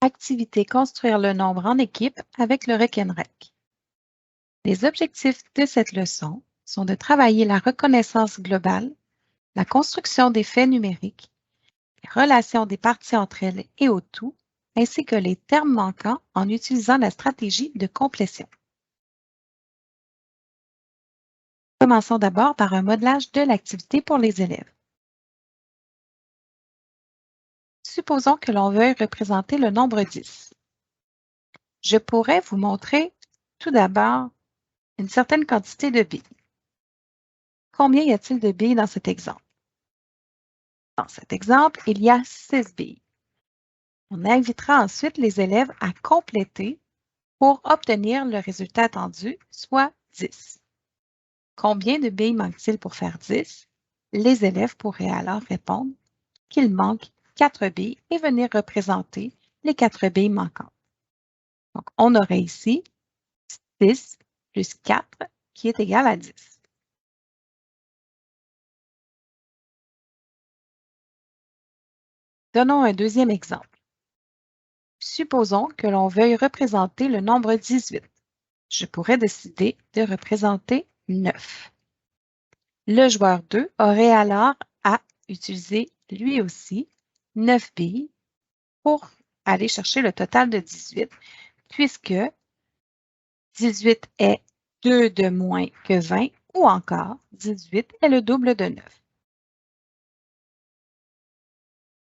Activité Construire le nombre en équipe avec le Rekenrek. Les objectifs de cette leçon sont de travailler la reconnaissance globale, la construction des faits numériques, les relations des parties entre elles et au tout, ainsi que les termes manquants en utilisant la stratégie de complétion. Commençons d'abord par un modelage de l'activité pour les élèves. Supposons que l'on veuille représenter le nombre 10. Je pourrais vous montrer tout d'abord une certaine quantité de billes. Combien y a-t-il de billes dans cet exemple? Dans cet exemple, il y a 6 billes. On invitera ensuite les élèves à compléter pour obtenir le résultat attendu, soit 10. Combien de billes manque-t-il pour faire 10? Les élèves pourraient alors répondre qu'il manque 4 billes et venir représenter les 4 billes manquantes. Donc, on aurait ici 6 plus 4 qui est égal à 10. Donnons un deuxième exemple. Supposons que l'on veuille représenter le nombre 18. Je pourrais décider de représenter 9. Le joueur 2 aurait alors à utiliser lui aussi 9 billes pour aller chercher le total de 18, puisque 18 est 2 de moins que 20 ou encore 18 est le double de 9.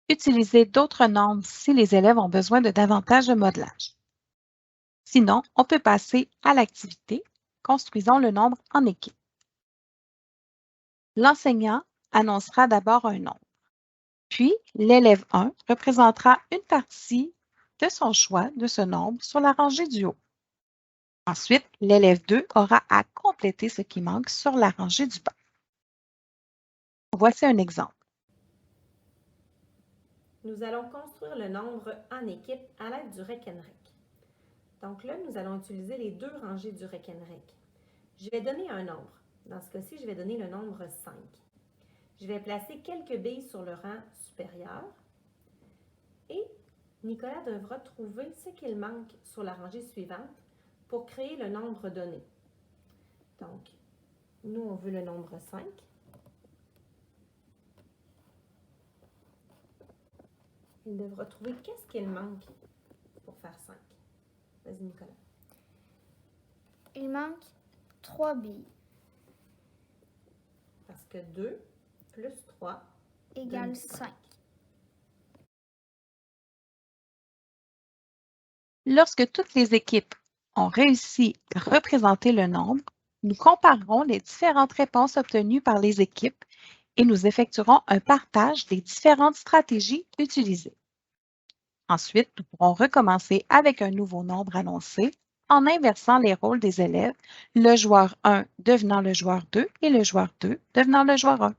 Utilisez d'autres nombres si les élèves ont besoin de davantage de modelage. Sinon, on peut passer à l'activité « Construisons le nombre en équipe ». L'enseignant annoncera d'abord un nombre. Puis, l'élève 1 représentera une partie de son choix de ce nombre sur la rangée du haut. Ensuite, l'élève 2 aura à compléter ce qui manque sur la rangée du bas. Voici un exemple. Nous allons construire le nombre en équipe à l'aide du Rekenrek. Donc là, nous allons utiliser les deux rangées du Rekenrek. Je vais donner un nombre. Dans ce cas-ci, je vais donner le nombre 5. Je vais placer quelques billes sur le rang supérieur et Nicolas devra trouver ce qu'il manque sur la rangée suivante pour créer le nombre donné. Donc, nous, on veut le nombre 5. Il devra trouver qu'est-ce qu'il manque pour faire 5. Vas-y, Nicolas. Il manque 3 billes. Parce que 2 plus 3 égale 5. Lorsque toutes les équipes ont réussi à représenter le nombre, nous comparerons les différentes réponses obtenues par les équipes et nous effectuerons un partage des différentes stratégies utilisées. Ensuite, nous pourrons recommencer avec un nouveau nombre annoncé en inversant les rôles des élèves, le joueur 1 devenant le joueur 2 et le joueur 2 devenant le joueur 1.